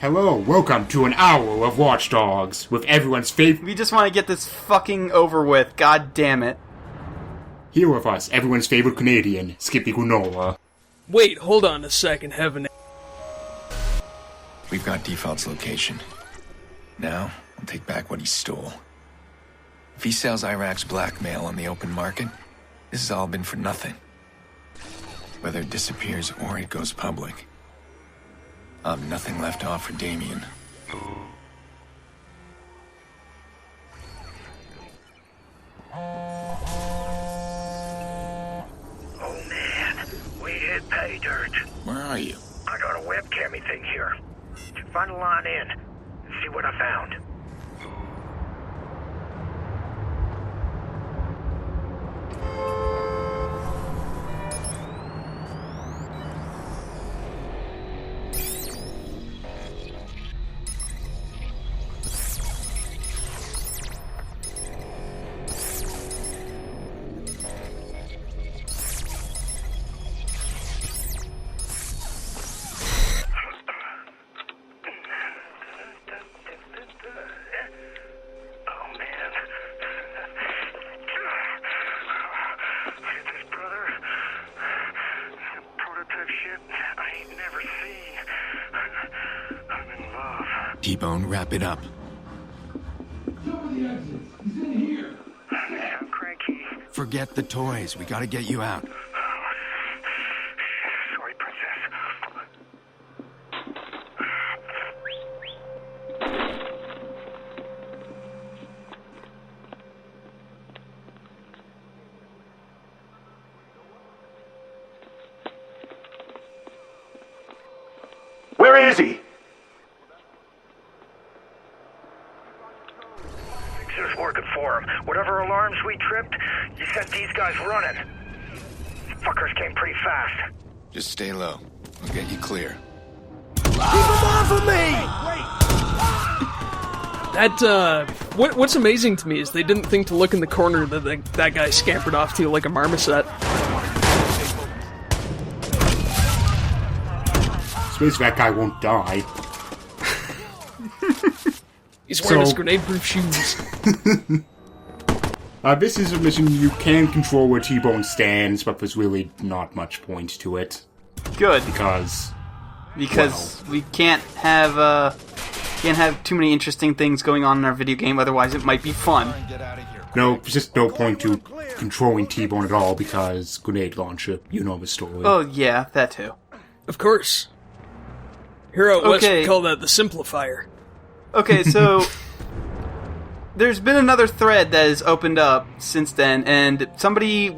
Hello, welcome to an hour of Watch Dogs with everyone's favorite. We just want to get this fucking over with. God damn it. Here with us, everyone's favorite Canadian, Skippy Granola. Wait, hold on a second, Heaven. We've got Default's location. Now, I'll take back what he stole. If he sells Iraq's blackmail on the open market, this has all been for nothing. Whether it disappears or it goes public, I'll have nothing left to offer Damien. Oh man, we hit pay dirt. Where are you? I got a webcammy thing here. Find a line in and see what I found. T-Bone, wrap it up. I'm cranky. Forget the toys. We gotta get you out. Sorry, princess. Where is he? Fixer's working for him. Whatever alarms we tripped, you sent these guys running. Fuckers came pretty fast. Just stay low. We'll get you clear. What's amazing to me is they didn't think to look in the corner that guy scampered off to like a marmoset. Space that guy won't die. He's wearing his grenade-proof shoes. This is a mission you can control where T-Bone stands, but there's really not much point to it. Good. Because we can't have too many interesting things going on in our video game, otherwise it might be fun. no, there's just no point to controlling T-Bone at all, because grenade launcher, you know the story. Oh yeah, that too. Of course. Here out west, Okay. we call that the simplifier. Okay, so there's been another thread that has opened up since then, and somebody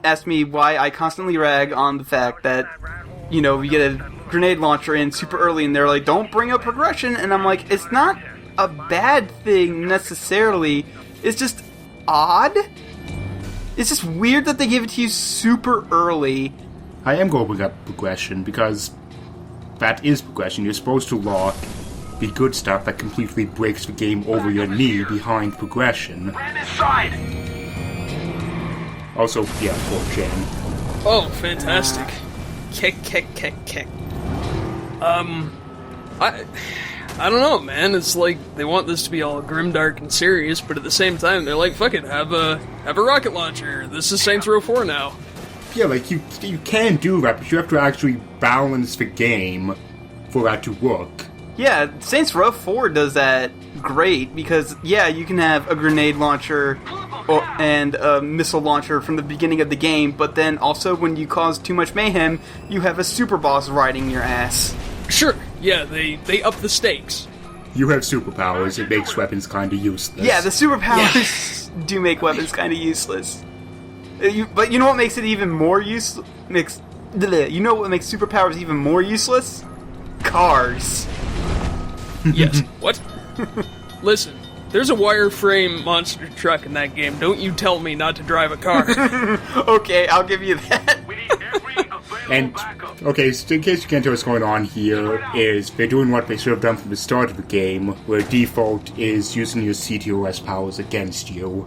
asked me why I constantly rag on the fact that, you know, we get a grenade launcher in super early, and they're like, don't bring up progression, and I'm like, it's not a bad thing necessarily, it's just odd. It's just weird that they give it to you super early. I am going to bring up progression, because that is progression. You're supposed to lock the good stuff that completely breaks the game over your knee behind progression. Also, yeah, 4chan. Oh, fantastic. Kick. I don't know, man. It's like they want this to be all grimdark and serious, but at the same time, they're like, fuck it, have a rocket launcher. This is Saints Row 4 now. Yeah, like, you can do that, but you have to actually balance the game for that to work. Yeah, Saints Row 4 does that great, because, yeah, you can have a grenade launcher and a missile launcher from the beginning of the game, but then also when you cause too much mayhem, you have a super boss riding your ass. Sure, yeah, they up the stakes. You have superpowers, it makes weapons kinda useless. Yeah, the superpowers do make weapons kind of useless. But you know what makes it even more useless? You know what makes superpowers even more useless? Cars. Yes, what? Listen, there's a wireframe monster truck in that game. Don't you tell me not to drive a car. Okay, I'll give you that. And, okay, so in case you can't tell what's going on here, is they're doing what they should have done from the start of the game, where default is using your CTOS powers against you.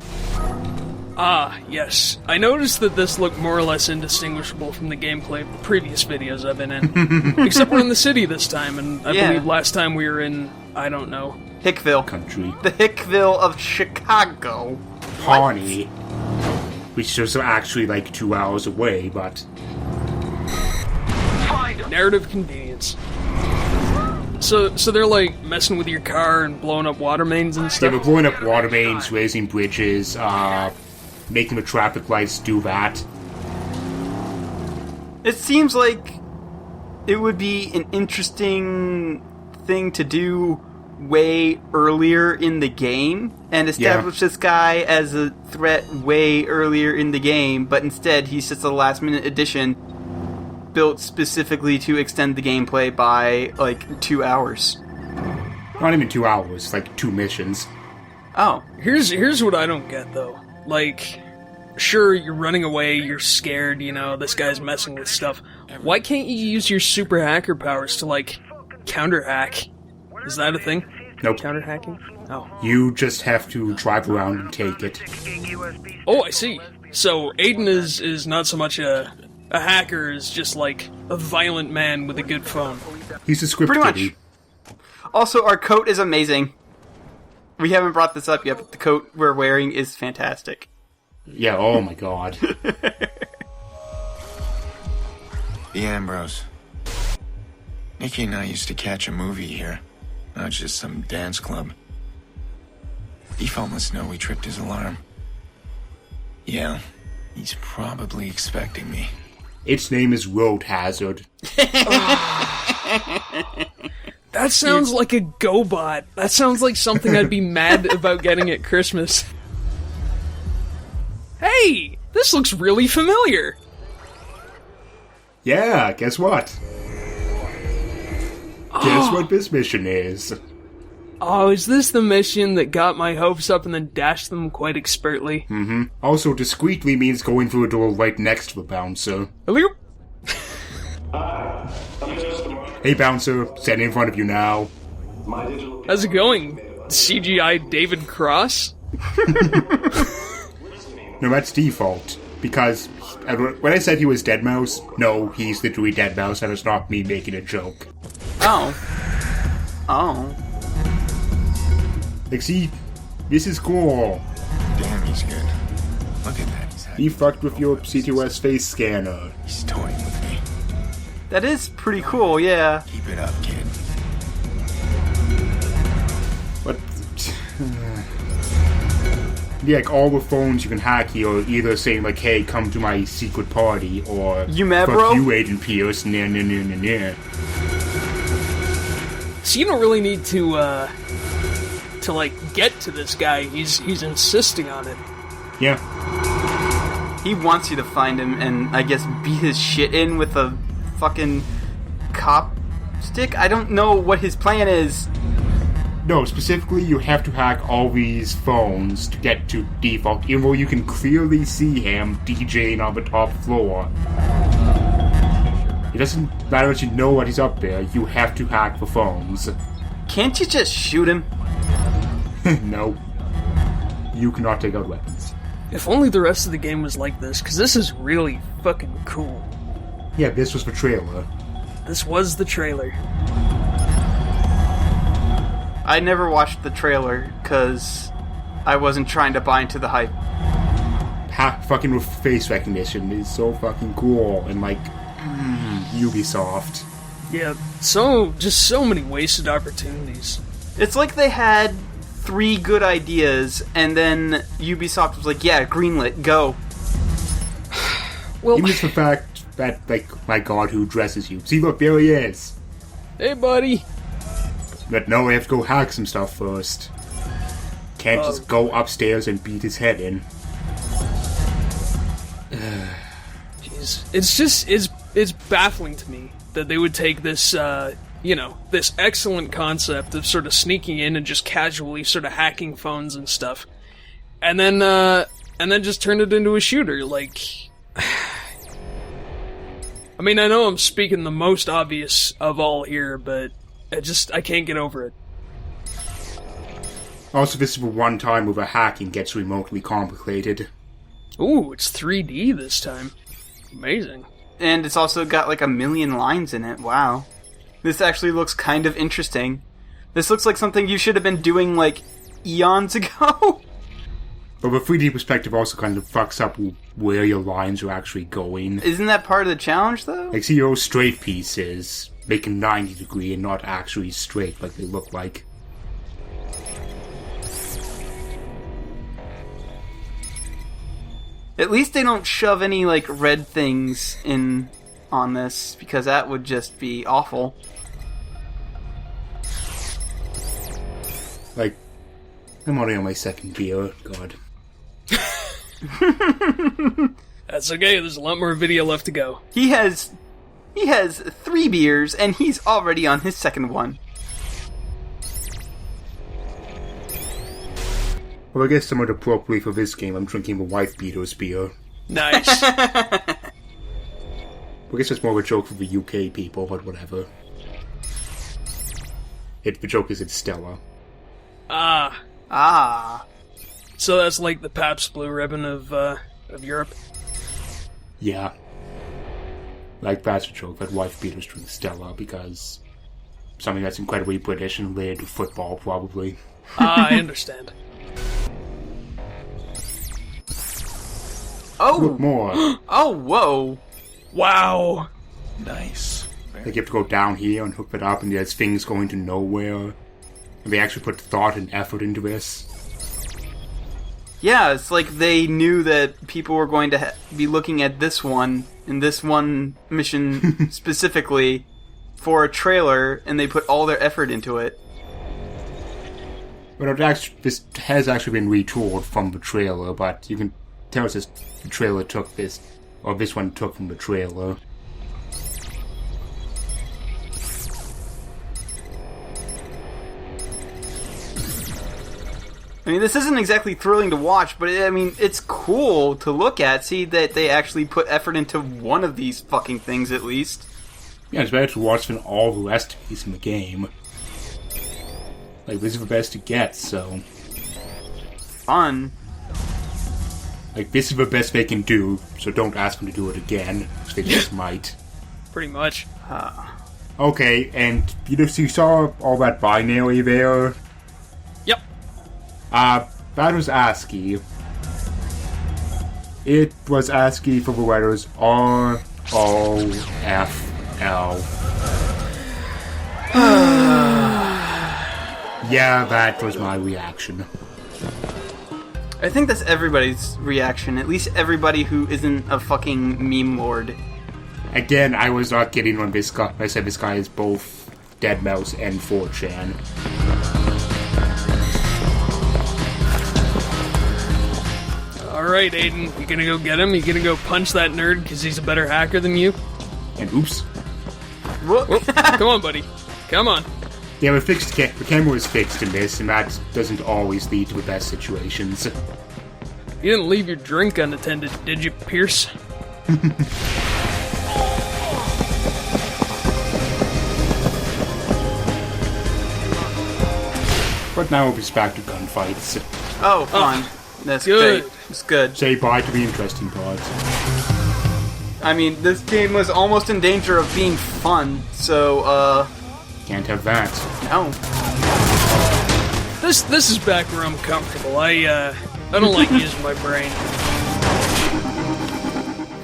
Ah, yes. I noticed that this looked more or less indistinguishable from the gameplay of the previous videos I've been in. Except we're in the city this time, and I believe last time we were in, I don't know. Hickville. Country. The Hickville of Chicago. Pawnee. Which is actually like 2 hours away, but... Narrative convenience. So they're like messing with your car and blowing up water mains and They stuff? were blowing up water mains, raising bridges, making the traffic lights do that. It seems like it would be an interesting thing to do way earlier in the game and establish this guy as a threat way earlier in the game, but instead he's just a last-minute addition built specifically to extend the gameplay by, like, 2 hours. Not even 2 hours, like 2 missions. Oh. Here's what I don't get, though. Like, sure, you're running away, you're scared, you know, this guy's messing with stuff. Why can't you use your super hacker powers to, like, counter-hack? Is that a thing? Nope. Counter-hacking? Oh. You just have to drive around and take it. Oh, I see. So, Aiden is not so much a hacker as just, like, a violent man with a good phone. He's a script Pretty much. kiddie. Also, our coat is amazing. We haven't brought this up yet, but the coat we're wearing is fantastic. Yeah, oh my god. The Ambrose. Nikki and I used to catch a movie here, not just some dance club. Default must know we tripped his alarm. Yeah, he's probably expecting me. Its name is Road Hazard. That sounds like a GoBot. That sounds like something I'd be mad about getting at Christmas. Hey! This looks really familiar! Yeah, guess what? Guess what this mission is? Oh, is this the mission that got my hopes up and then dashed them quite expertly? Mm-hmm. Also, discreetly means going through a door right next to the bouncer. Hello? Hey, bouncer, standing in front of you now. How's it going? CGI David Cross? No, that's default. Because when I said he was Deadmau5, no, he's literally Deadmau5, and it's not me making a joke. Oh. Oh. Like, see, this is cool. Damn, he's good. Look at that. He fucked with your CTOS face scanner. He's toying with me. That is pretty cool, yeah. Keep it up, kid. But yeah, like all the phones you can hack here are either saying like, "Hey, come to my secret party," or You mad, "Fuck bro?" you, Aiden Pierce." Nah, nah, nah, nah, nah. So you don't really need to like get to this guy. He's insisting on it. Yeah, He wants you to find him and, I guess, beat his shit in with a fucking cop stick? I don't know what his plan is. no. Specifically, you have to hack all these phones to get to default, even though you can clearly see him DJing on the top floor. It doesn't matter that you know what he's up there. You have to hack the phones. Can't you just shoot him? No, you cannot take out weapons. If only the rest of the game was like this, because this is really fucking cool. Yeah, this was the trailer. This was the trailer. I never watched the trailer because I wasn't trying to buy into the hype. Fucking with face recognition is so fucking cool, and like, Ubisoft. Yeah, just so many wasted opportunities. It's like they had 3 good ideas, and then Ubisoft was like, yeah, greenlit, go. Well, Even just the fact that, like, my god, who dresses you? See, look, there he is. hey buddy. But no, I have to go hack some stuff first. Can't just go upstairs and beat his head in. Jeez. It's baffling to me that they would take this, this excellent concept of sort of sneaking in and just casually sort of hacking phones and stuff, and then just turn it into a shooter. Like, I mean, I know I'm speaking the most obvious of all here, but I can't get over it. Also, this is the one time where the hacking gets remotely complicated. Ooh, it's 3D this time. Amazing. And it's also got like 1 million lines in it. Wow. This actually looks kind of interesting. This looks like something you should have been doing like eons ago. But the 3D perspective also kind of fucks up where your lines are actually going. Isn't that part of the challenge, though? Like, see those straight pieces make a 90 degree and not actually straight like they look like. At least they don't shove any, like, red things in on this, because that would just be awful. Like, I'm already on my second beer. God. That's okay, there's a lot more video left to go. He has 3 beers, and he's already on his second one. Well, I guess somewhat appropriately for this game, I'm drinking the wife beater's beer. Nice. I guess it's more of a joke for the UK people, but whatever. The joke is it's Stella. Ah. So that's like the Pabst Blue Ribbon of Europe? Yeah. Like, that's a joke that wife beaters drink Stella, because something that's incredibly British and related to football, probably. I understand. Oh! Look more. Oh, whoa! Wow. Nice. Like, you have to go down here and hook it up, and there's things going to nowhere. And they actually put thought and effort into this. Yeah, it's like they knew that people were going to be looking at this one, and this one mission specifically, for a trailer, and they put all their effort into it. But this has actually been retooled from the trailer, but you can tell us the trailer took this, or this one took from the trailer. I mean, this isn't exactly thrilling to watch, but I mean, it's cool to look at. See that they actually put effort into one of these fucking things, at least. Yeah, it's better to watch than all the rest of these in the game. Like, this is the best it gets, so... Fun. Like, this is the best they can do, so don't ask them to do it again, which they just might. Pretty much. Okay, and you saw all that binary there? Yep. That was ASCII. It was ASCII for the letters R, O, F, L. Yeah, that was my reaction. I think that's everybody's reaction, at least everybody who isn't a fucking meme lord. Again, I was not kidding when I said this guy is both Deadmau5 and 4chan. Alright, Aiden, you gonna go get him? You gonna go punch that nerd because he's a better hacker than you? And oops. Whoop. Whoop. Come on, buddy. Come on. Yeah, the camera is fixed in this, and that doesn't always lead to the best situations. You didn't leave your drink unattended, did you, Pierce? But now we'll be back to gunfights. Oh, fun. That's good. great. It's good. Say bye to the interesting parts. I mean, this game was almost in danger of being fun, so, Can't have that. no. This is back where I'm comfortable. I don't like using my brain.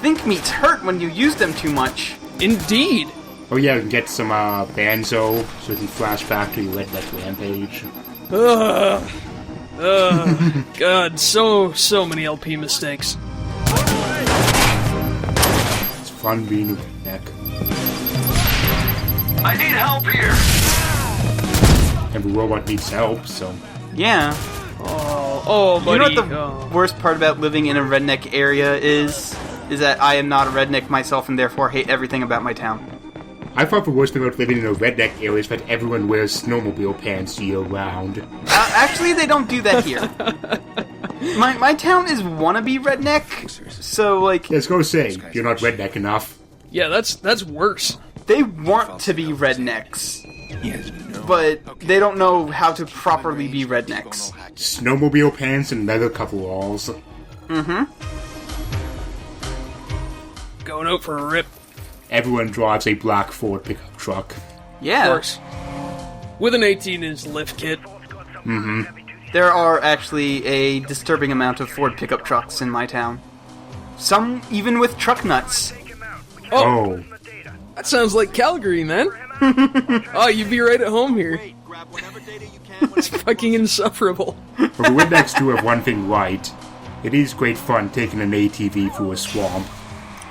Think meats hurt when you use them too much. Indeed. Oh yeah, we can get some Banzo, so we can flash back to your Redneck Rampage. God, so many LP mistakes. It's fun being a redneck. I need help here! Every robot needs help, so... Yeah. Oh, You buddy. know what the worst part about living in a redneck area is? Is that I am not a redneck myself and therefore hate everything about my town. I thought the worst thing about living in a redneck area is that everyone wears snowmobile pants year-round. Actually, they don't do that here. My town is wannabe redneck, so, like, Let's go say, you're not redneck enough. Yeah, that's worse. they want to be rednecks, He has no... but they don't know how to properly be rednecks. Snowmobile pants and leather coveralls. Going out for a rip. Everyone drives a black Ford pickup truck. Yeah. Of course. With an 18-inch lift kit. There are actually a disturbing amount of Ford pickup trucks in my town. Some even with truck nuts. Oh. That sounds like Calgary, man. Oh, you'd be right at home here. It's fucking insufferable. But the Windex do have one thing right. It is great fun taking an ATV through a swamp.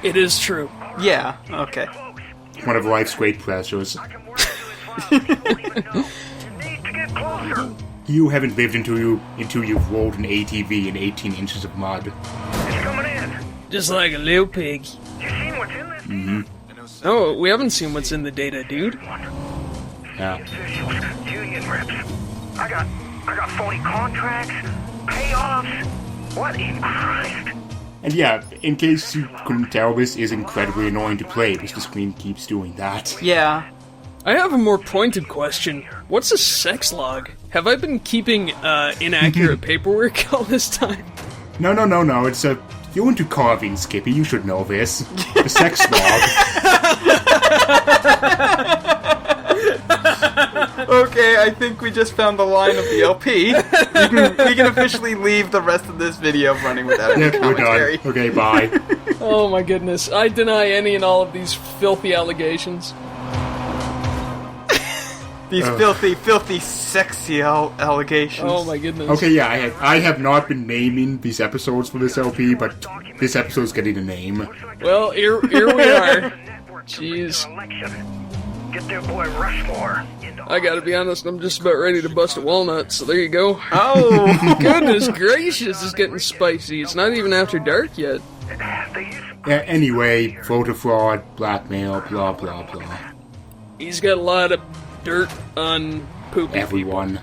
It is true. Yeah, okay. One of life's great pleasures. You haven't lived until you've rolled an ATV in 18 inches of mud. It's coming in. Just like a little pig. You seen what's in this? Oh, we haven't seen what's in the data, dude. Yeah. Officials, union reps. I got phony contracts, payoffs. What in Christ? And yeah, in case you couldn't tell, this is incredibly annoying to play because the screen keeps doing that. Yeah. I have a more pointed question. What's a sex log? Have I been keeping inaccurate paperwork all this time? No, it's a... You're into carving, Skippy, you should know this. The sex log. Okay, I think we just found the line of the LP. We can officially leave the rest of this video running without any Yep, we're commentary. done. Okay, bye. Oh my goodness. I deny any and all of these filthy allegations. These filthy, sexy allegations. Oh my goodness. Okay, yeah, I have not been naming these episodes for this LP, but this episode's getting a name. Well, here we are. Jeez. Get their boy Rushmore. I gotta be honest, I'm just about ready to bust a walnut, so there you go. Oh! Goodness gracious, it's getting spicy. It's not even after dark yet. Anyway, voter fraud, blackmail, blah blah blah. He's got a lot of dirt on poopy Everyone,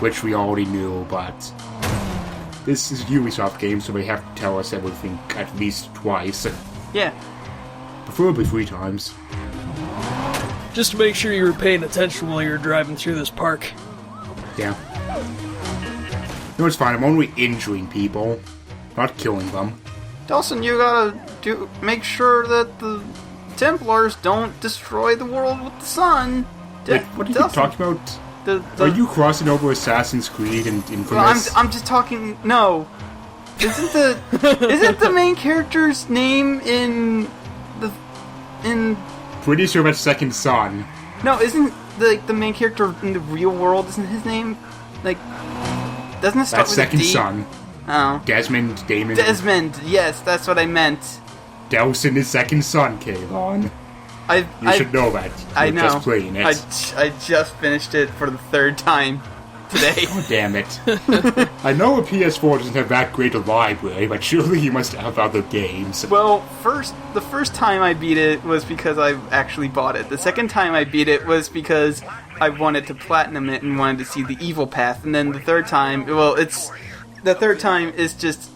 which we already knew, but this is a Ubisoft game, so they have to tell us everything at least twice, Yeah. preferably 3 times. Just to make sure you were paying attention while you were driving through this park. Yeah. No, it's fine. I'm only injuring people, not killing them. Dawson, you gotta make sure that the Templars don't destroy the world with the sun. Wait, what are you Dawson, talking about? The, Are you crossing over Assassin's Creed and Well, Infamous? I'm just talking. No, isn't the main character's name in Pretty sure that's Second Son. No, isn't the main character in the real world? Isn't his name like? Doesn't it start That's with Second a D? Son. Oh, Desmond, Damon. Desmond. Yes, that's what I meant. Dawson is Second Son, Kayvon. You should know that. I You're know. just playing it. I just finished it for the 3rd time today. Oh, damn it. I know a PS4 doesn't have that great a library, but surely you must have other games. Well, the first time I beat it was because I actually bought it. The second time I beat it was because I wanted to platinum it and wanted to see the evil path. And then the third time, the third time is just,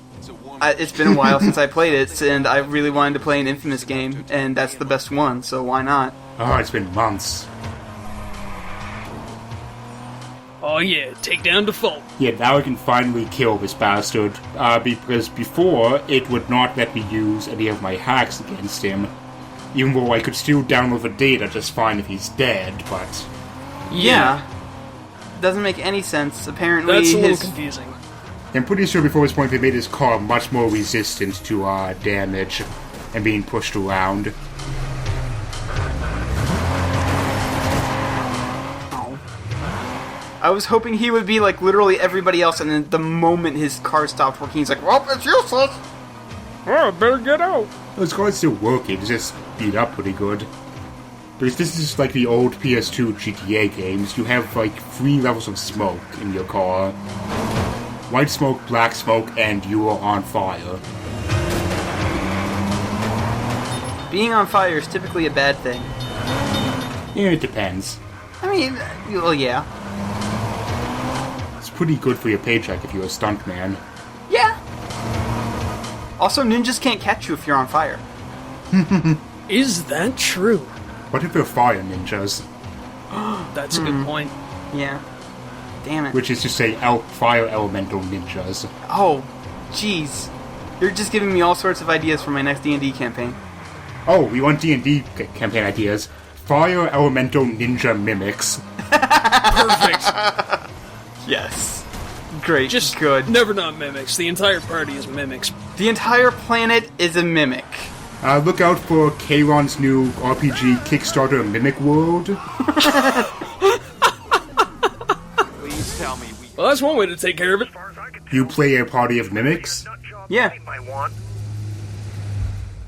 it's been a while since I played it, and I really wanted to play an Infamous game, and that's the best one, so why not? Oh, it's been months. Oh yeah, take down default. Yeah, now I can finally kill this bastard, because before, it would not let me use any of my hacks against him. Even though I could still download the data just fine if he's dead, but... Yeah. Doesn't make any sense. Apparently That's a little confusing. I'm pretty sure before this point they made his car much more resistant to damage and being pushed around. I was hoping he would be like literally everybody else, and then the moment his car stopped working, he's like, well, it's useless! Oh, better get out. His car's still working, it's just speed up pretty good. Because this is like the old PS2 GTA games, you have like 3 levels of smoke in your car. White smoke, black smoke, and you are on fire. Being on fire is typically a bad thing. Yeah, it depends. I mean, well, yeah. It's pretty good for your paycheck if you're a stuntman. Yeah. Also, ninjas can't catch you if you're on fire. Is that true? What if they're fire ninjas? That's a good point. Yeah. Damn it. Which is to say, fire elemental ninjas. Oh, jeez. You're just giving me all sorts of ideas for my next D&D campaign. Oh, we want D&D campaign ideas. Fire Elemental Ninja Mimics. Perfect. Yes. Great. Just good. never not mimics. The entire party is mimics. The entire planet is a mimic. Look out for Kayron's new RPG Kickstarter Mimic World. Please tell me we... Well, that's one way to take care of it. As far as I can tell, You play a party of mimics, nut job Yeah. Billy might want.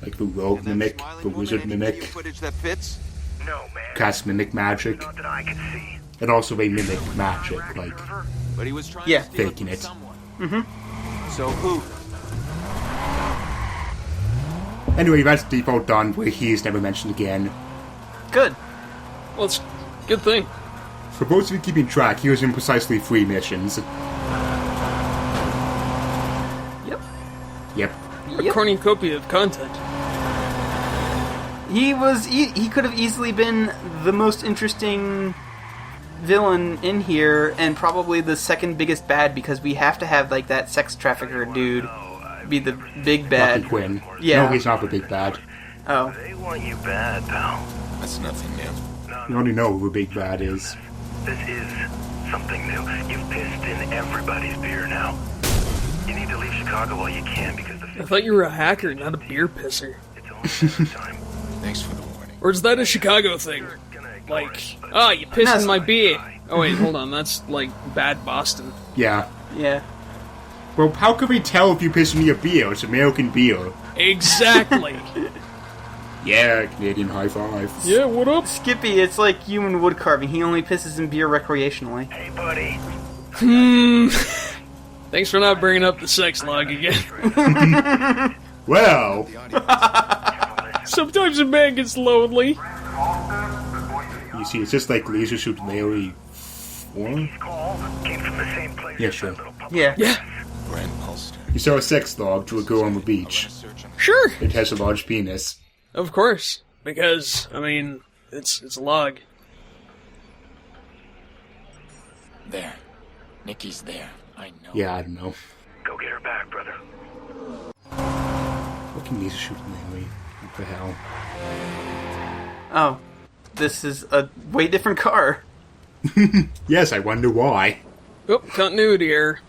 like the Rogue Mimic, the Wizard Mimic, Footage that fits? No, man. cast Mimic Magic, Not that I can see. and also a Mimic Magic, like But he was trying Yeah. to steal faking from it. someone. So who? Anyway, that's default done, where he is never mentioned again. Good. Well, it's a good thing. For those of you keeping track, he was in precisely 3 missions. Yep. Yep. A cornucopia of content. He could have easily been the most interesting villain in here, and probably the second biggest bad, because we have to have like that sex trafficker dude be the big Not bad. the Quinn. Yeah. No, he's not the big bad. Oh, They want you bad, pal. That's nothing new. You already know who the big bad is. This is something new. You've pissed in everybody's beer now. You need to leave Chicago while you can because the I thought you were a hacker, not a beer pisser. it's only a matter of time. Thanks for the warning. Or is that a Chicago thing? Gonna ignore Like, it, but ah, you pissed in No. my beer. Oh wait, hold on, that's like bad Boston. Yeah. yeah. Well, how can we tell if you piss in your beer? It's American beer. Exactly. Yeah, Canadian high five. Yeah, what up? Skippy, it's like human wood carving. He only pisses in beer recreationally. hey, buddy. Thanks for not bringing up the sex log again. Well, Sometimes a man gets lonely. you see, it's just like Laser Suit Larry 4? Call came from the same place. Yeah, as sure. that little pup. Yeah. Yeah, Brand Pulster. You saw a sex log to a girl on the beach. Search on sure. It has a large penis. Of course. Because, I mean, it's a log. there. Nikki's there. I know. Yeah, I don't know. Go get her back, brother. Fucking Laser Suit Larry. What the hell? Oh, this is a way different car. Yes, I wonder why. Oh, continuity error.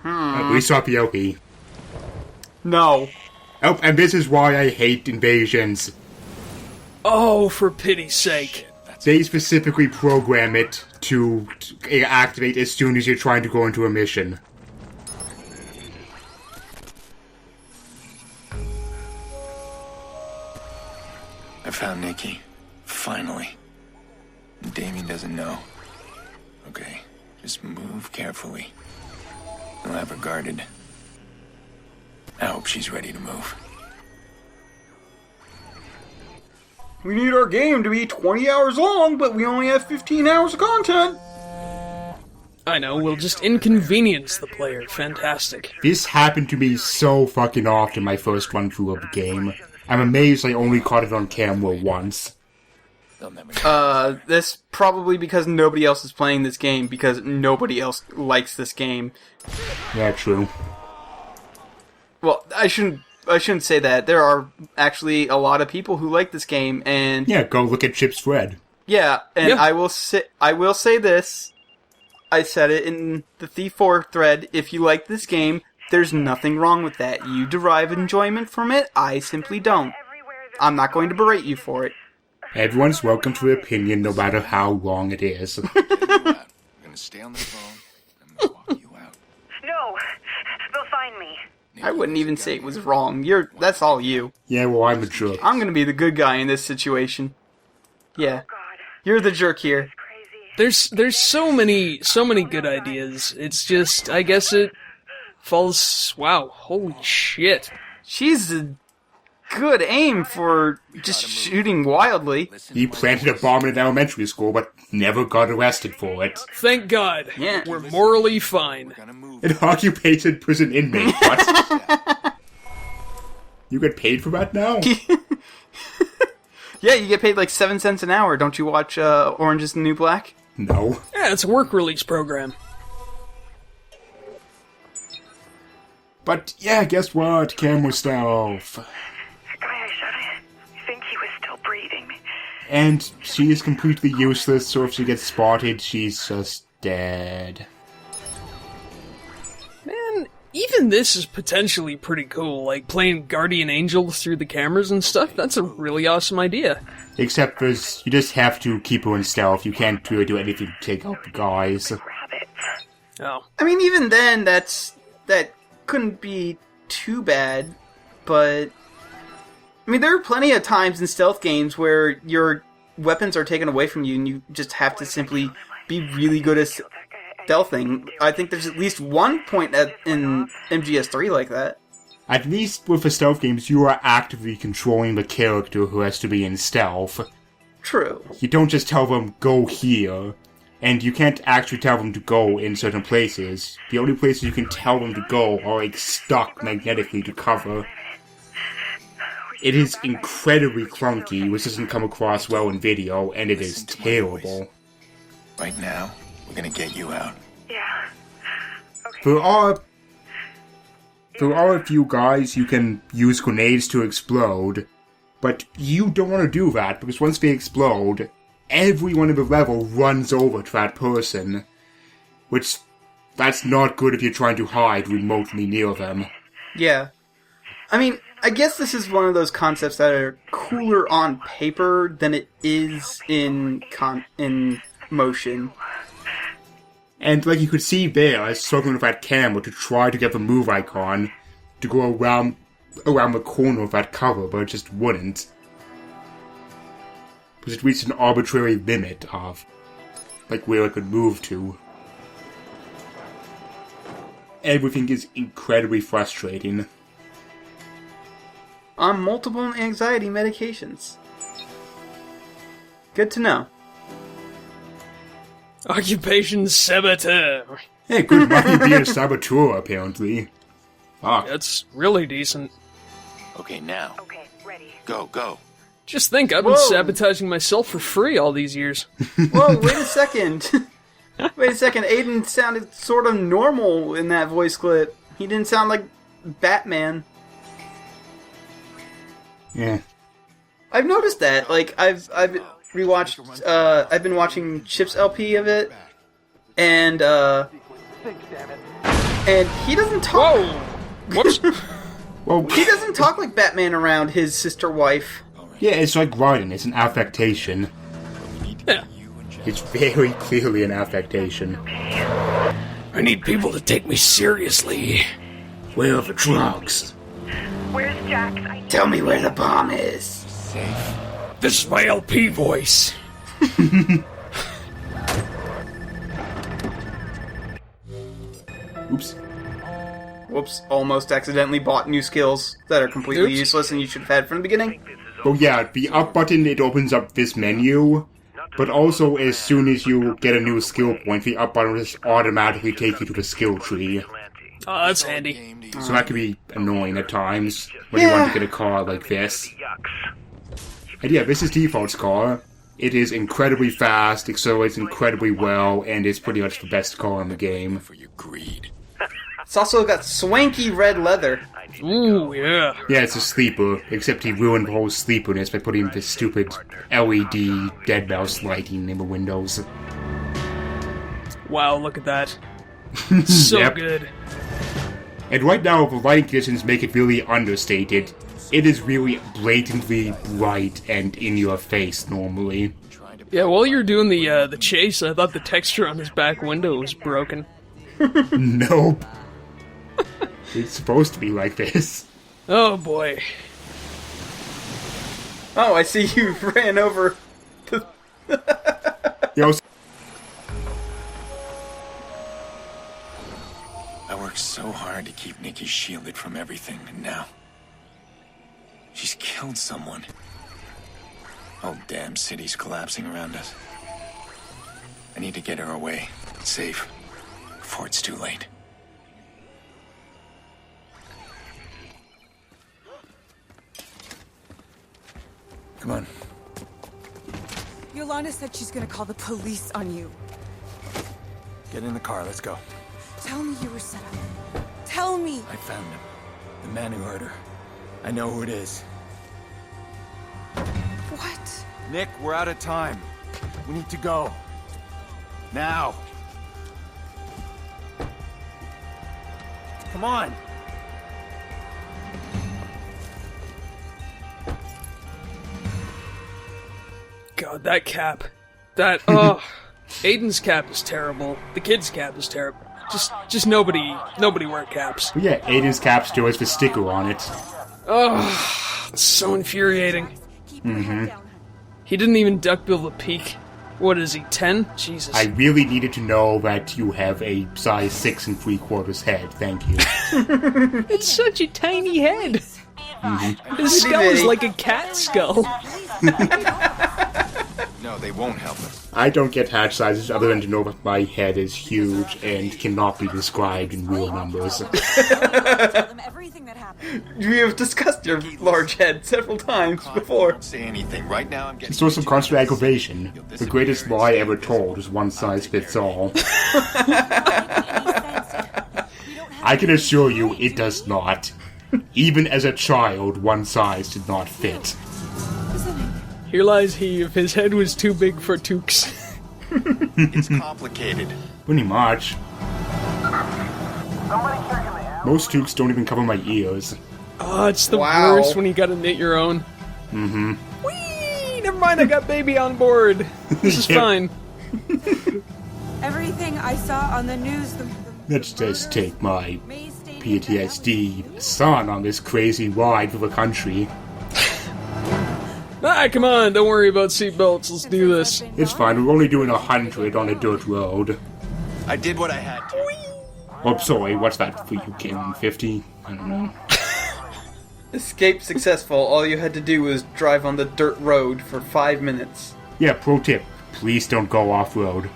We saw Pioki. No. Oh, and this is why I hate invasions. Oh, for pity's sake. They specifically program it to activate as soon as you're trying to go into a mission. I found Nikki. Finally. Damien doesn't know. Okay, just move carefully. He'll have her guarded. I hope she's ready to move. We need our game to be 20 hours long, but we only have 15 hours of content. I know, we'll just inconvenience the player. Fantastic. This happened to me so fucking often my first run through of the game. I'm amazed I only caught it on camera once. They'll never That's probably because nobody else is playing this game, because nobody else likes this game. Yeah, true. Well, I shouldn't say that. There are actually a lot of people who like this game, and Yeah, go look at Chip's thread. yeah, and Yeah. I will say this. I said it in the Thief 4 thread. If you like this game, there's nothing wrong with that. You derive enjoyment from it. I simply don't. I'm not going to berate you for it. Everyone's welcome to their opinion, no matter how long it is. get you out. I'm gonna stay on the phone. I'm gonna walk you out. No, they'll find me. I wouldn't even say it was wrong. That's all you. Yeah, well, I'm a jerk. I'm gonna be the good guy in this situation. Yeah. God, You're the jerk here. crazy. There's so many good ideas. It's just, I guess it falls, wow, holy shit. She's a good aim for just shooting wildly. He planted a bomb in an elementary school, but never got arrested for it. Thank God. Yeah. We're morally fine. Gonna move. An occupated prison inmate, what? You get paid for that now? Yeah, you get paid like 7 cents an hour. Don't you watch Orange is the New Black? No. Yeah, it's a work release program. But yeah, guess what? Camera stuff. Guy I shot And she is completely useless, so if she gets spotted, she's just dead. Man, even this is potentially pretty cool. Like playing Guardian Angel through the cameras and stuff. That's a really awesome idea. Except you just have to keep her in stealth. You can't really do anything to take out the guys. Oh. I mean, even then, that couldn't be too bad, but... I mean, there are plenty of times in stealth games where your weapons are taken away from you and you just have to simply be really good at stealthing. I think there's at least one point in MGS3 like that. At least with the stealth games, you are actively controlling the character who has to be in stealth. True. You don't just tell them, go here. And you can't actually tell them to go in certain places. The only places you can tell them to go are, like, stuck magnetically to cover. It is incredibly clunky, which doesn't come across well in video, and it is terrible. Right now, we're gonna get you out. Yeah. For all of you guys, you can use grenades to explode, but you don't want to do that, because once they explode, everyone in the level runs over to that person, which, that's not good if you're trying to hide remotely near them. Yeah. I mean, I guess this is one of those concepts that are cooler on paper than it is in motion. And like you could see there, I was struggling with that camera to try to get the move icon to go around the corner of that cover, but it just wouldn't. Because it reached an arbitrary limit of, like, where it could move to. Everything is incredibly frustrating. On multiple anxiety medications. Good to know. Occupation saboteur. Hey, good money being a saboteur, apparently. Fuck. That's really decent. Okay, now. Okay, ready. Go. Just think, I've been Whoa. sabotaging myself for free all these years. Whoa, wait a second. Wait a second, Aiden sounded sort of normal in that voice clip. He didn't sound like Batman. Yeah. I've noticed that. Like, I've rewatched, I've been watching Chip's LP of it, and he doesn't talk... Whoa! Whoops. Well, He doesn't talk like Batman around his sister wife. yeah, it's like writing. It's an affectation. Yeah. It's very clearly an affectation. I need people to take me seriously. Where are the drugs? Where's Jax? Tell me where the bomb is. Safe. This is my LP voice. Oops. Whoops, almost accidentally bought new skills that are completely Oops. useless and you should have had from the beginning. Well, yeah, the up button, it opens up this menu, but also as soon as you get a new skill point, the up button will just automatically take you to the skill tree. Oh, that's handy. So that can be annoying at times when you want to get a car like this. And yeah, this is Default's car. It is incredibly fast, accelerates incredibly well, and is pretty much the best car in the game. For your greed. It's also got swanky red leather. Ooh, yeah. Yeah, it's a sleeper, except he ruined the whole sleeperness by putting this stupid LED dead mouse lighting in the windows. Wow, look at that. So Yep. good. And right now, the lighting conditions make it really understated. It is really blatantly bright and in your face normally. Yeah, while you were doing the chase, I thought the texture on his back window was broken. Nope. It's supposed to be like this. Oh boy. Oh, I see you ran over. You know, I worked so hard to keep Nikki shielded from everything, and now she's killed someone. Whole damn city's collapsing around us. I need to get her away, safe, before it's too late. Come on. Yolanda said she's gonna call the police on you. Get in the car, let's go. Tell me you were set up. Tell me! I found him. The man who hurt her. I know who it is. What? Nick, we're out of time. We need to go. Now. Come on. God, that cap. That, oh. Aiden's cap is terrible. The kid's cap is terrible. Just nobody wear caps. But yeah, Aiden's cap still has the sticker on it. Oh, it's so infuriating. Mm-hmm. He didn't even duckbill the peak. What is he, 10? Jesus. I really needed to know that you have a size 6 3/4 head. Thank you. It's such a tiny head. His skull is like a cat skull. No, they won't help us. I don't get hatch sizes other than to know that my head is huge and cannot be described in real numbers. Tell them everything that happened. We have discussed your large head several times before. Don't say anything. Right now, I'm getting... Source of constant aggravation. The greatest lie ever told is one size fits all. I can assure you it does not. Even as a child, one size did not fit. Here lies he if his head was too big for Tukes. It's complicated. Pretty much. Most toques don't even cover my ears. Oh, it's the Wow. worst when you gotta knit your own. Mm-hmm. Whee! Never mind, I got baby on board. This is Yeah. fine. Everything I saw on the news. The Let's just take my May Stadium PTSD son on this crazy ride through the country. Ah, come on, don't worry about seatbelts, let's do this. It's fine, we're only doing 100 on a dirt road. I did what I had to. Oh, sorry, what's that for you, Kim? 50? I don't know. Escape successful. All you had to do was drive on the dirt road for 5 minutes. Yeah, pro tip, please don't go off-road.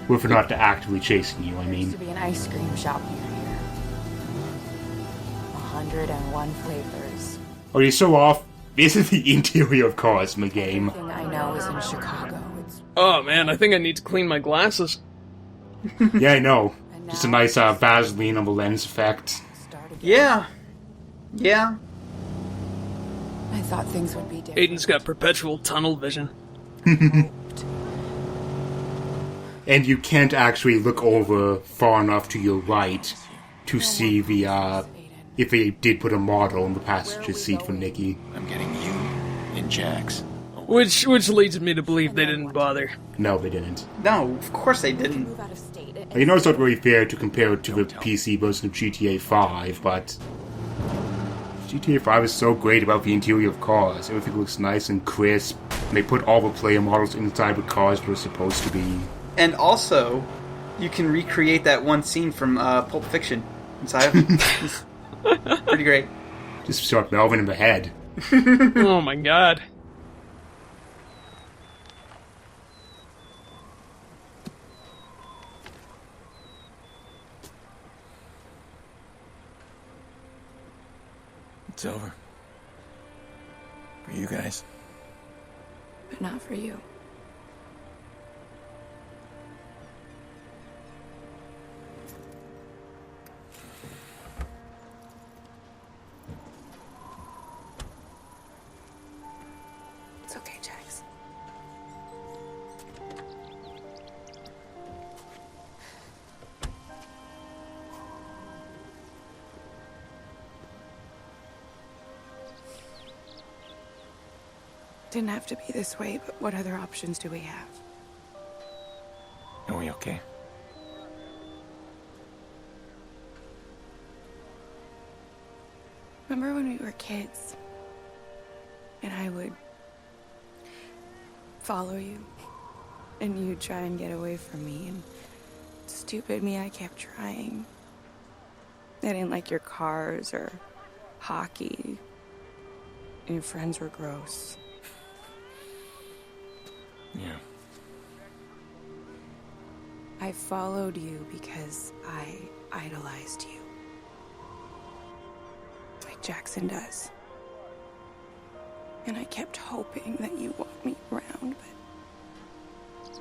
Well, if we're not actively chasing you, I There used mean. to be an ice cream shop near here. 101 flavors. Oh, you're so off. This is the interior of Cosma game. Everything I know is in Chicago. It's Oh man, I think I need to clean my glasses. Yeah, I know. Just a nice Vaseline on the lens effect. started. Yeah. Yeah. I thought things would be different. Aiden's got perpetual tunnel vision. And you can't actually look over far enough to your right to see the, if they did put a model in the passenger seat for Nikki. I'm getting you and Jax. Which leads me to believe they didn't bother. No, they didn't. No, of course they didn't. Move out of state. You know it's not really fair to compare it to the PC version of GTA 5, but GTA 5 is so great about the interior of cars. Everything looks nice and crisp. And they put all the player models inside the cars that are supposed to be. And also, you can recreate that one scene from Pulp Fiction inside of it. It's pretty great. Just start Melvin in the head. Oh my god. It's over. For you guys. But not for you. It's okay, Jax. Didn't have to be this way, but what other options do we have? Are we okay? Remember when we were kids? And I would follow you, and you'd try and get away from me, and stupid me, I kept trying. I didn't like your cars or hockey, and your friends were gross. Yeah. I followed you because I idolized you. Like Jackson does. And I kept hoping that you want me around, but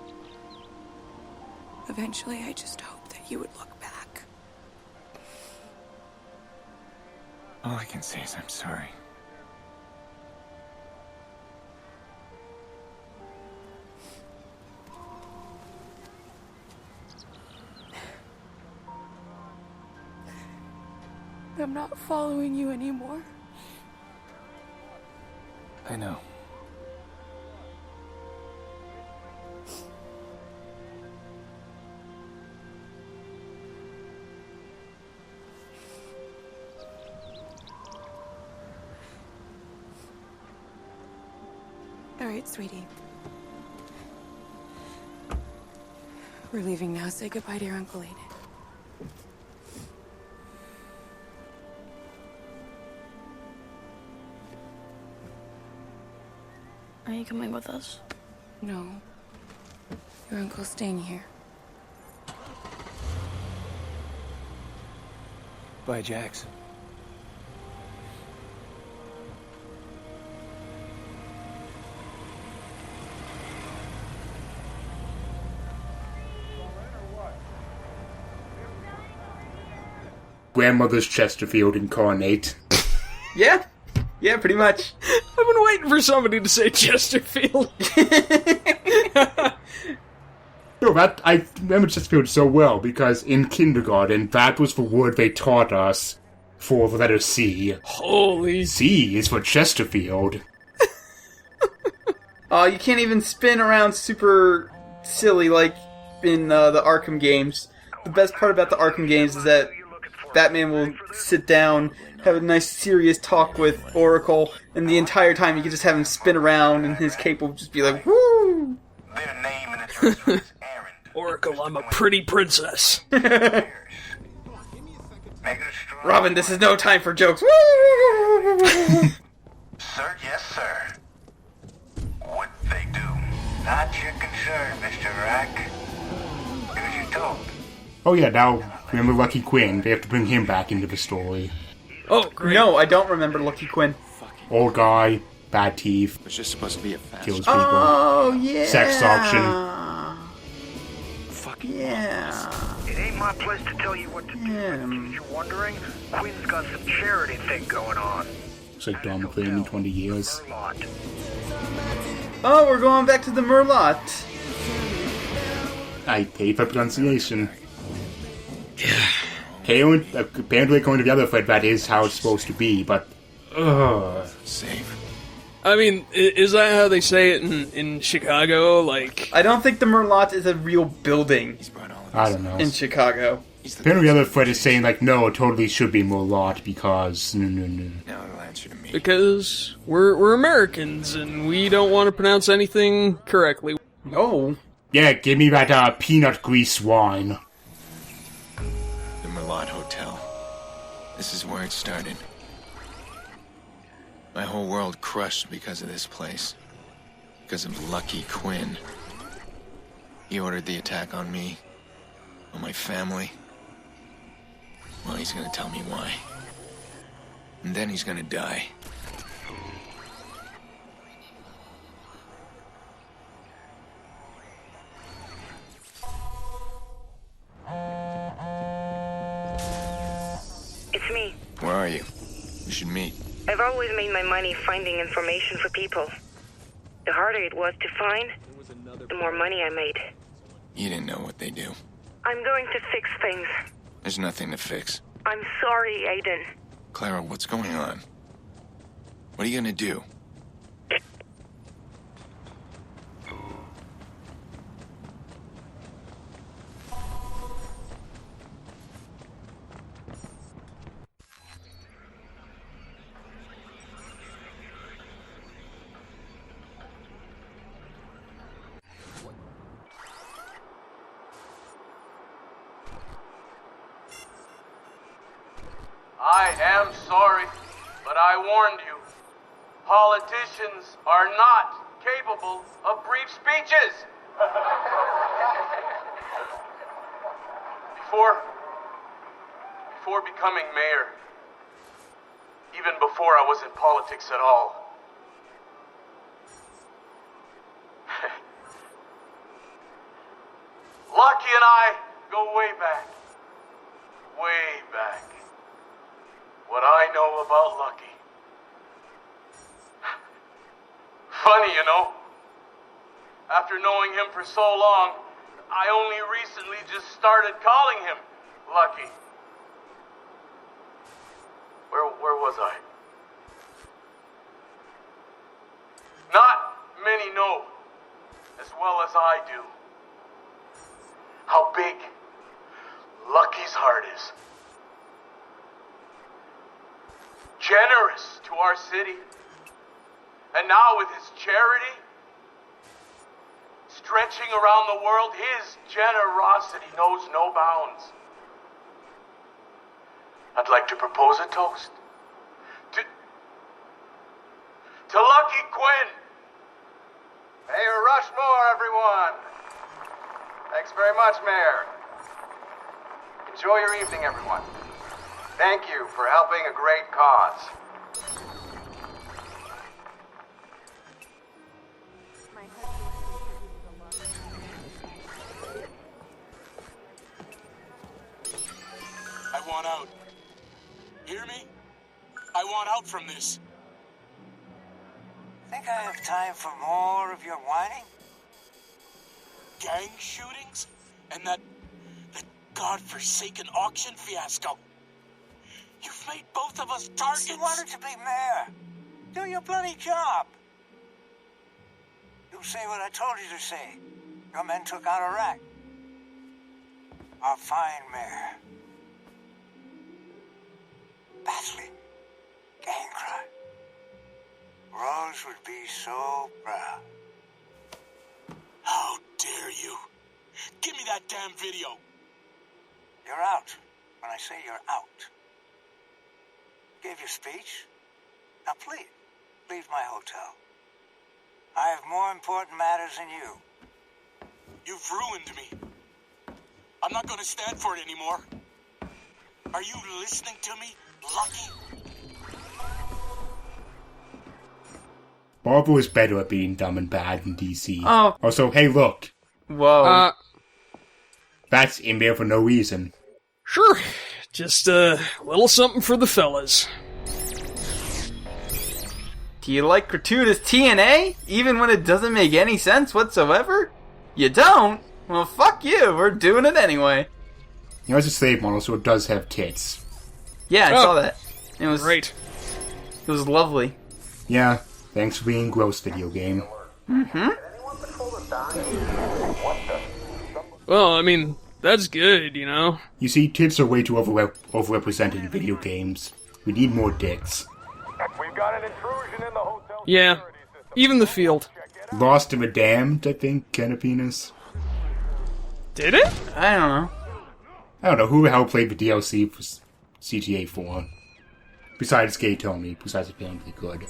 eventually I just hoped that you would look back. All I can say is I'm sorry. I'm not following you anymore. I know. All right, sweetie. We're leaving now. Say goodbye to your Uncle Aiden. Are you coming with us? No. Your uncle's staying here. Bye, Jax. Grandmother's Chesterfield incarnate. Yeah, yeah, pretty much. I've been waiting for somebody to say Chesterfield. No, that I remember Chesterfield so well because in kindergarten that was the word they taught us for the letter C. Holy. C is for Chesterfield. Oh, you can't even spin around super silly like in the Arkham games. The best part about the Arkham games is that Batman will sit down, have a nice serious talk with Oracle, and the entire time you can just have him spin around and his cape will just be like, woo! Oracle, I'm a pretty princess. Robin, this is no time for jokes. Woo! Sir, yes, sir. What they do? Not your concern, Mr. Rack. Do as you told. Oh yeah, now remember Lucky Quinn. They have to bring him back into the story. Oh, great. No, I don't remember Lucky Quinn. Old guy, bad teeth, It's just supposed to be a fast. kills people. Oh, yeah. Sex auction. Yeah. It ain't my place to tell you what to do. If you're wondering, Quinn's got some charity thing going on. Looks like Don McLean in 20 years. Oh, we're going back to the Merlot. I hate the pronunciation. Apparently, according to the other thread, that is how it's supposed to be, but... Safe. I mean, is that how they say it in Chicago? Like, I don't think the Merlot is a real building I don't know. in Chicago. Apparently the other thread is saying, like, no, it totally should be Merlot because... No. Now it'll answer to me. because we're Americans and we don't want to pronounce anything correctly. Oh. Yeah, give me that peanut grease wine. The Merlot Hotel. This is where it started. My whole world crushed because of this place. Because of Lucky Quinn. He ordered the attack on me. On my family. Well, he's gonna tell me why. And then he's gonna die. It's me. Where are you? We should meet. I've always made my money finding information for people. The harder it was to find, the more money I made. You didn't know what they do. I'm going to fix things. There's nothing to fix. I'm sorry, Aiden. Clara, what's going on? What are you gonna do? I am sorry, but I warned you. Politicians are not capable of brief speeches. Before becoming mayor, even before I was in politics at all, Lucky and I go way back. Way back. What I know about Lucky. Funny, you know. After knowing him for so long, I only recently just started calling him Lucky. where was I? Not many know, as well as I do, how big Lucky's heart is. Generous to our city, and now with his charity stretching around the world, his generosity knows no bounds. I'd like to propose a toast to Lucky Quinn. Mayor Rushmore, everyone. Thanks very much, Mayor. Enjoy your evening, everyone. Thank you for helping a great cause. I want out. Hear me? I want out from this. Think I have time for more of your whining? Gang shootings? And that godforsaken auction fiasco. You've made both of us targets. You wanted to be mayor. Do your bloody job. You say what I told you to say. Your men took out Iraq. Our fine mayor. Battling gang crime. Rose would be so proud. How dare you? Give me that damn video. You're out when I say you're out. Gave your speech. Now please, leave my hotel. I have more important matters than you. You've ruined me. I'm not gonna stand for it anymore. Are you listening to me, Lucky? Barbara is better at being dumb and bad in DC. Oh. Also, hey, look. Whoa. That's in there for no reason. Sure. Just a little something for the fellas. Do you like gratuitous TNA? Even when it doesn't make any sense whatsoever? You don't? Well, fuck you. We're doing it anyway. You know, it's a slave model, so it does have tits. Yeah, I saw that. It was great. It was lovely. Yeah, thanks for being gross, video game. Mm-hmm. Well, I mean, that's good, you know? You see, tits are way too overrepresented in video games. We need more dicks. We've got an intrusion in the hotel. Yeah, even the field. Lost and the Damned, I think, kind of penis. Did it? I don't know. I don't know, who the hell played the DLC for CTA 4? Besides Gay Tony, besides apparently good.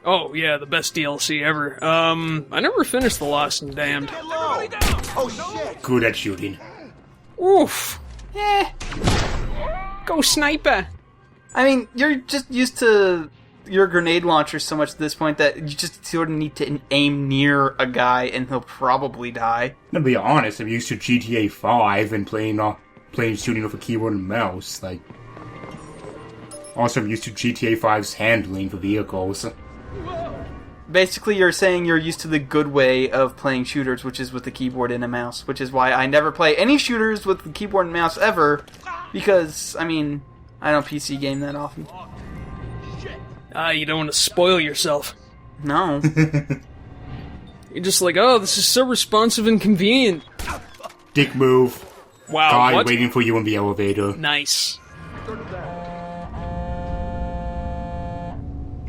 Oh, yeah, the best DLC ever. I never finished The Lost and Damned. Oh, shit! Good at shooting. Oof. Go sniper. I mean, you're just used to your grenade launcher so much at this point that you just sort of need to aim near a guy and he'll probably die. To be honest, I'm used to GTA 5 and playing shooting with a keyboard and mouse. Like, also, I'm used to GTA 5's handling for vehicles. Basically, you're saying you're used to the good way of playing shooters, which is with the keyboard and a mouse, which is why I never play any shooters with the keyboard and mouse ever, because, I mean, I don't PC game that often. You don't want to spoil yourself. No. You're just like, oh, this is so responsive and convenient. Dick move. Wow, Guy what? waiting for you in the elevator. Nice. You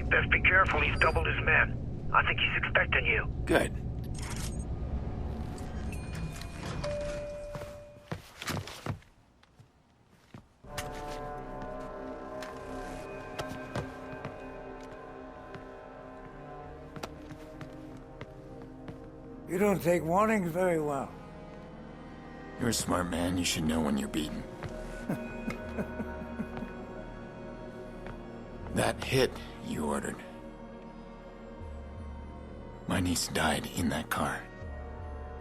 best be careful, he's doubled his men. I think he's expecting you. Good. You don't take warnings very well. You're a smart man. You should know when you're beaten. That hit you ordered. My niece died in that car.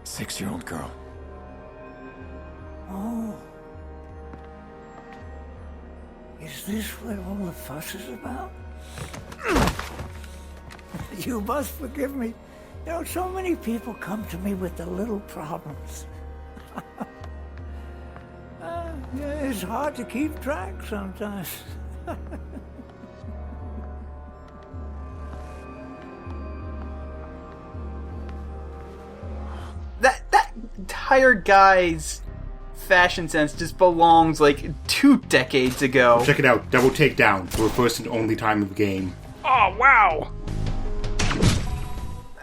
6-year-old girl. Oh. Is this what all the fuss is about? You must forgive me. You know, so many people come to me with the little problems. It's hard to keep track sometimes. entire guy's fashion sense just belongs like 2 decades ago. Check it out, Double Takedown, for the first and only time of the game. Oh, wow!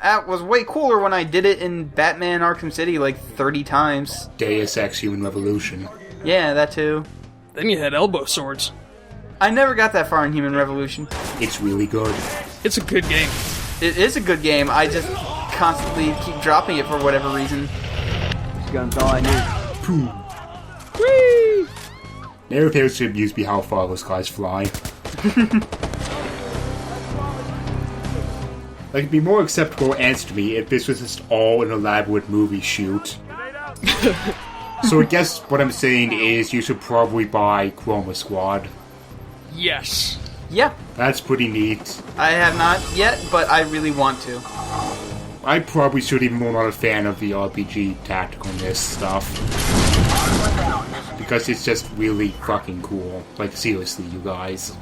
That was way cooler when I did it in Batman Arkham City like 30 times. Deus Ex Human Revolution. Yeah, that too. Then you had elbow swords. I never got that far in Human Revolution. It's really good. It's a good game. It is a good game, I just constantly keep dropping it for whatever reason. This gun's all I need. Pooh. Whee! Never fails to amuse me how far those guys fly. Like, it'd be more acceptable answer to me if this was just all an elaborate movie shoot. So I guess what I'm saying is you should probably buy Chroma Squad. Yes. Yeah. That's pretty neat. I have not yet, but I really want to. I probably should, even more not a fan of the RPG tacticalness stuff. Because it's just really fucking cool. Like, seriously, you guys.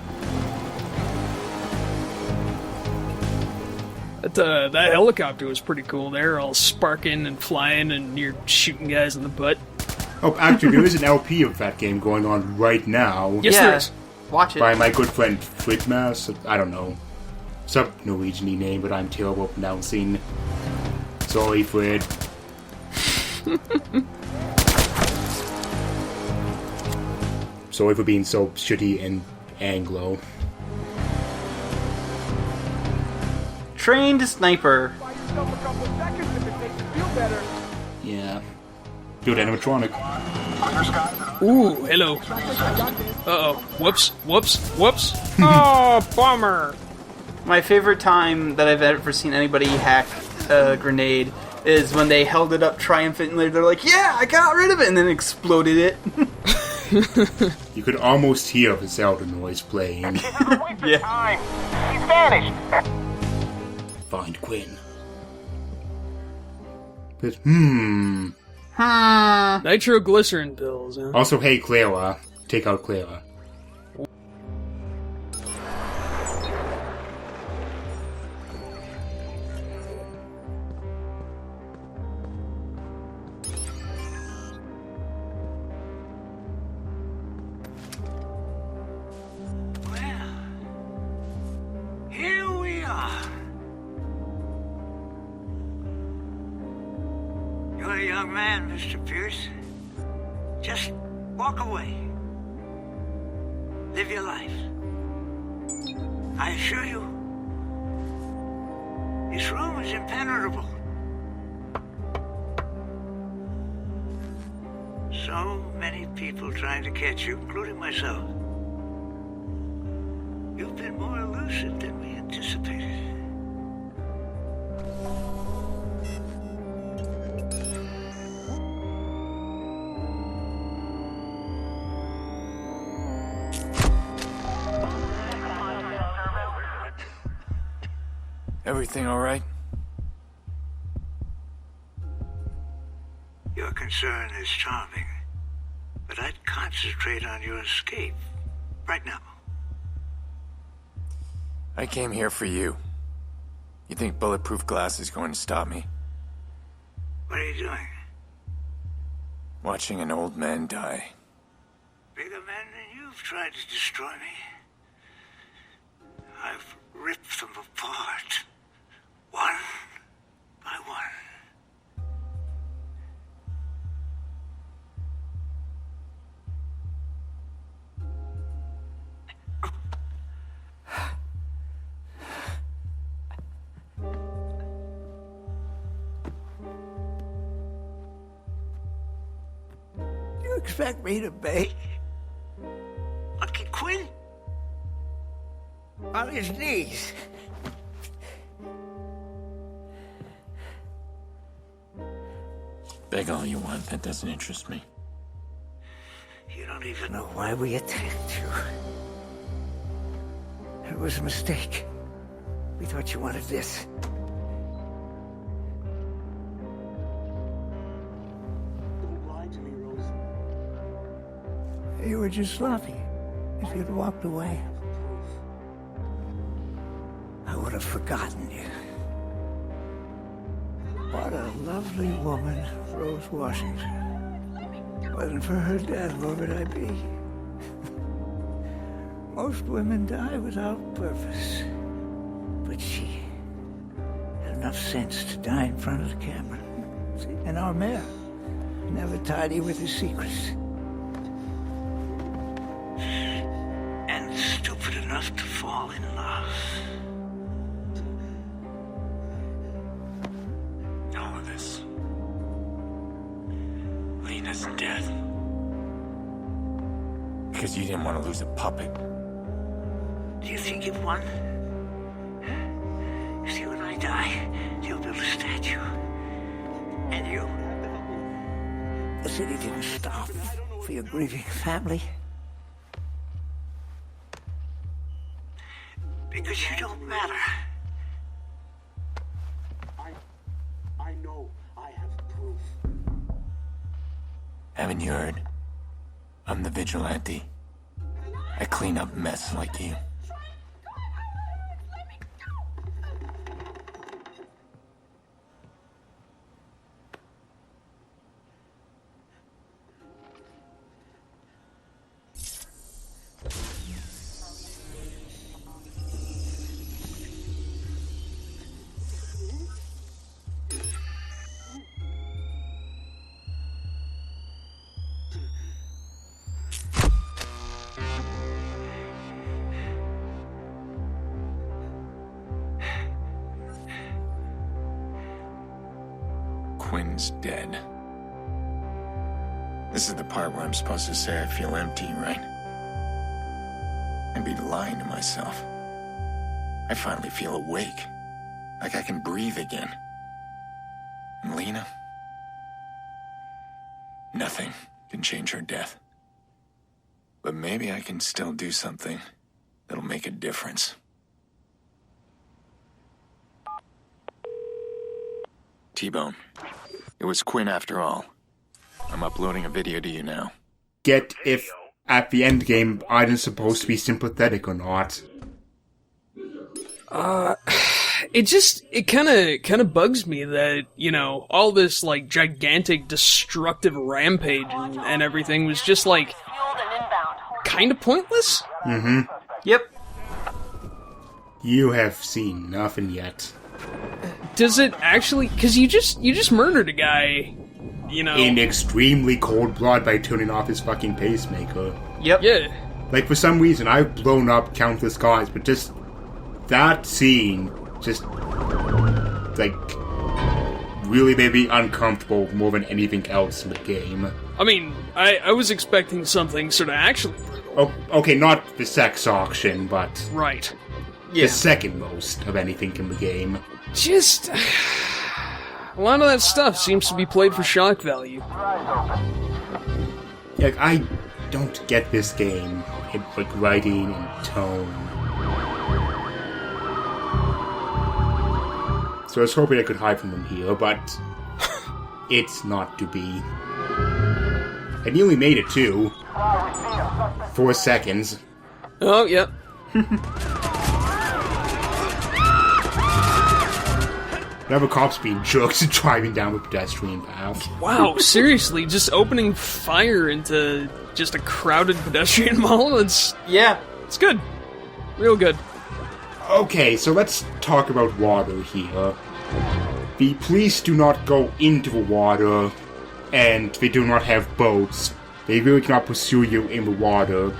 That helicopter was pretty cool. They're all sparking and flying, and you're shooting guys in the butt. Oh, actually, there is an LP of that game going on right now. Yes, there is. Watch it. By my good friend Fridmas. I don't know. Some Norwegian name, but I'm terrible at pronouncing. Sorry, Fred. Sorry for being so shitty and Anglo. Trained Sniper. Yeah. Good animatronic. Ooh, hello. Uh-oh. Whoops, whoops, whoops. Oh, bummer. My favorite time that I've ever seen anybody hack a grenade is when they held it up triumphantly. They're like, yeah, I got rid of it, and then exploded it. You could almost hear the Zelda noise playing. Yeah. He's vanished. Find Quinn. But, Nitroglycerin pills, huh? Also, hey, Clara. Take out Clara. Here we are. You're a young man, Mr. Pierce. Just walk away. Live your life. I assure you, this room is impenetrable. So many people trying to catch you, including myself. You've been more elusive than we anticipated. Everything all right? Your concern is charming, but I'd concentrate on your escape right now. I came here for you. You think bulletproof glass is going to stop me? What are you doing? Watching an old man die. Bigger men than you've tried to destroy me. I've ripped them apart, one by one. You expect me to beg? Lucky Quinn? On his knees. Beg all you want, that doesn't interest me. You don't even know why we attacked you. It was a mistake. We thought you wanted this. Don't lie to me, Rose. You were just sloppy. If you'd walked away, I would have forgotten you. What a lovely woman, Rose Washington. Wasn't for her death, where would I be? Most women die without purpose. But she had enough sense to die in front of the camera. See? And our mayor, never tidy with his secrets. And stupid enough to fall in love. All of this. Lena's dead. Because you didn't want to lose a puppet. Do you think you've won? See, when I die, you'll build a statue. And you. The city didn't stop for your grieving family. Because you don't matter. I know I have proof. Haven't you heard? I'm the vigilante. I clean up mess like you. Quinn's dead. This is the part where I'm supposed to say I feel empty, right? I'd be lying to myself. I finally feel awake. Like I can breathe again. And Lena? Nothing can change her death. But maybe I can still do something that'll make a difference. T-Bone. It was Quinn after all. I'm uploading a video to you now. Get if at the end game Aiden's supposed to be sympathetic or not. It kind of bugs me that, you know, all this, like, gigantic destructive rampage and everything was just, like, kind of pointless? Mm-hmm. Yep. You have seen nothing yet. Does it actually... Because you just murdered a guy, you know... In extremely cold blood by turning off his fucking pacemaker. Yep. Yeah. Like, for some reason, I've blown up countless guys, but just... that scene just... like... really made me uncomfortable more than anything else in the game. I mean, I was expecting something sort of actually... Oh, okay, not the sex auction, but... Right. The second most of anything in the game. Just... a lot of that stuff seems to be played for shock value. Like, I don't get this game. Like, writing and tone. So I was hoping I could hide from them here, but... it's not to be. I nearly made it, too. 4 seconds. Oh, yep. Another cop's being jerks and driving down the pedestrian path. Wow, seriously, just opening fire into just a crowded pedestrian mall? It's good. Real good. Okay, so let's talk about water here. The police do not go into the water, and they do not have boats. They really cannot pursue you in the water.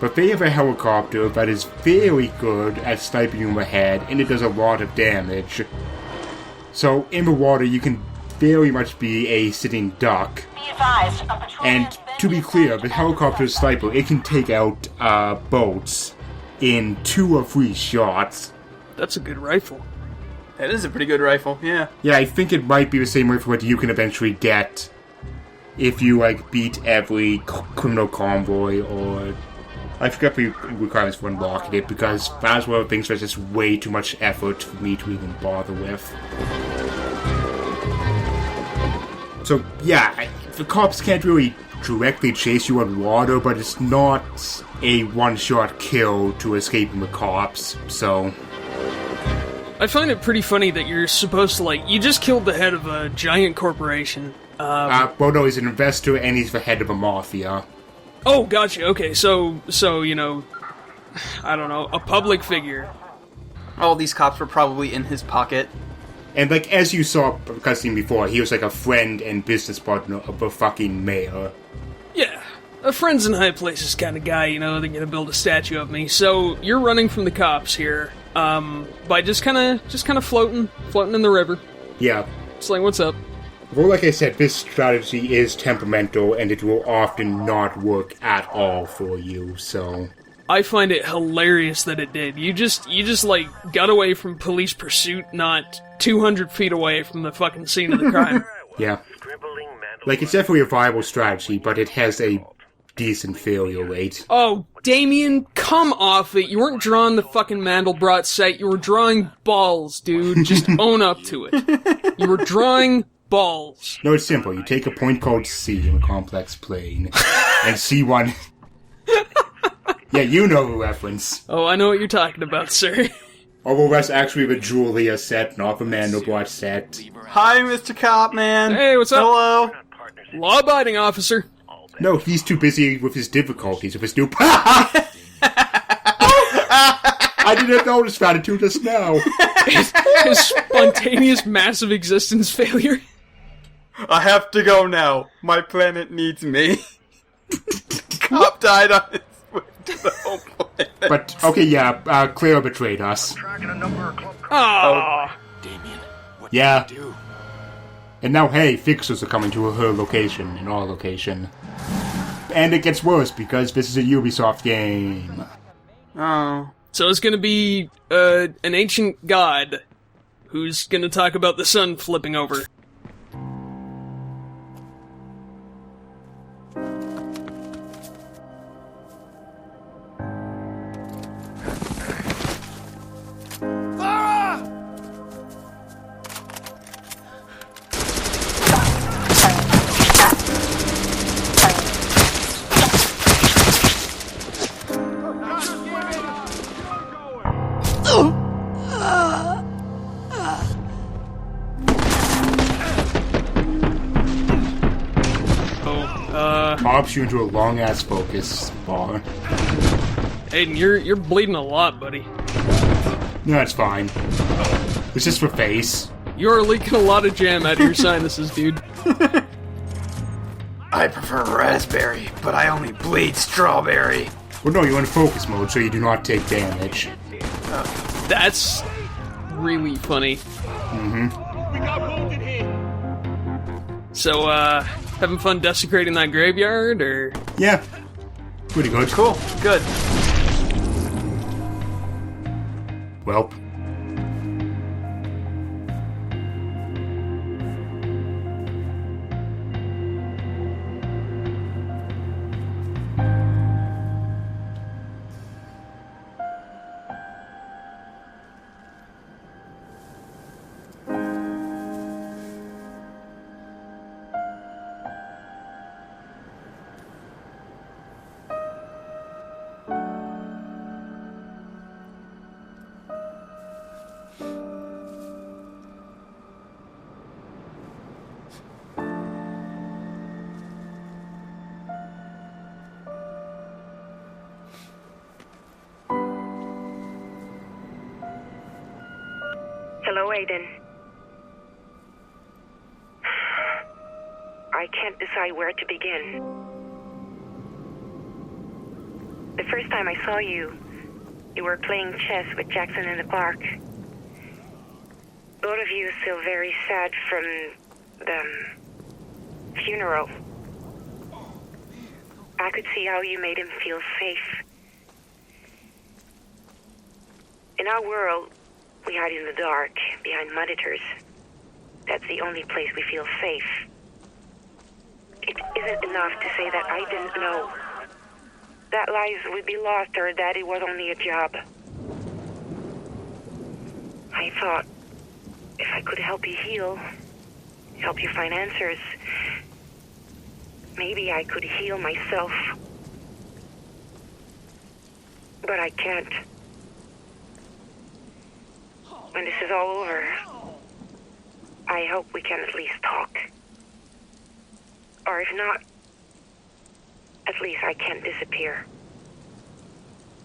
But they have a helicopter that is very good at sniping you in the head, and it does a lot of damage. So, in the water, you can very much be a sitting duck. And, to be clear, the helicopter sniper, it can take out boats in 2 or 3 shots. That's a good rifle. That is a pretty good rifle, yeah. Yeah, I think it might be the same rifle that you can eventually get if you, like, beat every criminal convoy, or... I forget the requirements for unlocking it, because that's one of the things that's just way too much effort for me to even bother with. So, yeah, the cops can't really directly chase you on water, but it's not a one-shot kill to escaping the cops, so... I find it pretty funny that you're supposed to, like, you just killed the head of a giant corporation. Well, no, he's an investor and he's the head of a mafia. Oh, gotcha. Okay, so you know, I don't know, a public figure. All these cops were probably in his pocket. And, like, as you saw cutscene before, he was, like, a friend and business partner of the fucking mayor. Yeah, a friends in high places kind of guy, you know, they're gonna build a statue of me. So, you're running from the cops here, by just kinda floating in the river. Yeah. It's like, what's up? Well, like I said, this strategy is temperamental, and it will often not work at all for you, so... I find it hilarious that it did. You just like, got away from police pursuit, not 200 feet away from the fucking scene of the crime. Yeah. Like, it's definitely a viable strategy, but it has a decent failure rate. Oh, Damien, come off it. You weren't drawing the fucking Mandelbrot set, you were drawing balls, dude. Just own up to it. You were drawing balls. No, it's simple. You take a point called C in a complex plane, and C1... Yeah, you know the reference. Oh, I know what you're talking about, sir. Although that's actually the Julia set, not the Mandelbrot set. Hi, Mr. Cop, man. Hey, what's up? Hello. Law-abiding officer. No, he's too busy with his difficulties, with his new... I didn't notice that until just now. His spontaneous massive existence failure. I have to go now. My planet needs me. Cop died on his way to the home planet. But, okay, yeah, Clara betrayed us. Oh. Damien, what Yeah. did you do? And now, hey, fixers are coming to her location, in our location. And it gets worse, because this is a Ubisoft game. Oh. So it's gonna be, an ancient god who's gonna talk about the sun flipping over. Pops you into a long-ass focus bar. Aiden, you're bleeding a lot, buddy. No, it's fine. It's just for face. You're leaking a lot of jam out of your sinuses, dude. I prefer raspberry, but I only bleed strawberry. Well, no, you're in focus mode, so you do not take damage. That's really funny. Mm-hmm. So, having fun desecrating that graveyard, or? Yeah. Pretty good. Cool. Good. Well. Hello, Aiden. I can't decide where to begin. The first time I saw you, you were playing chess with Jackson in the park. Both of you still very sad from the funeral. I could see how you made him feel safe. In our world, we hide in the dark, behind monitors. That's the only place we feel safe. It isn't enough to say that I didn't know. That lives would be lost or that it was only a job. I thought, if I could help you heal, help you find answers, maybe I could heal myself. But I can't. when this is all over, I hope we can at least talk. Or if not, at least I can't disappear.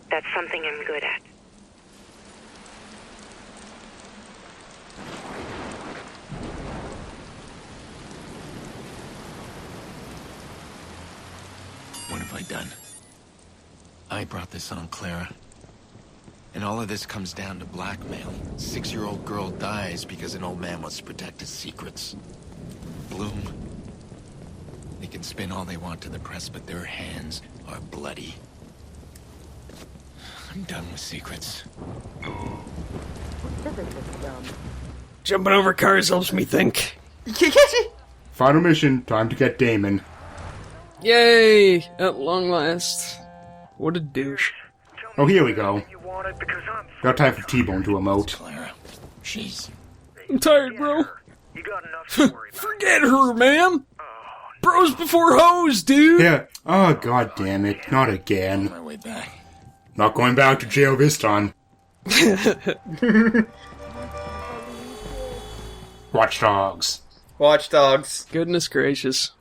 That's something I'm good at. What have I done? I brought this on Clara. And all of this comes down to blackmail. 6-year-old girl dies because an old man wants to protect his secrets. Bloom. They can spin all they want to the press, but their hands are bloody. I'm done with secrets. Jumping over cars helps me think. Final mission, time to get Damon. Yay! At long last. What a douche. Oh, here we go. Got time for T-Bone to emote. Clara. Jeez. I'm tired, bro. Forget her, man. Bros before hoes, dude. Yeah. Oh, god damn it. Not again. On my way back. Not going back to jail this time. Watch Dogs. Watch Dogs. Goodness gracious.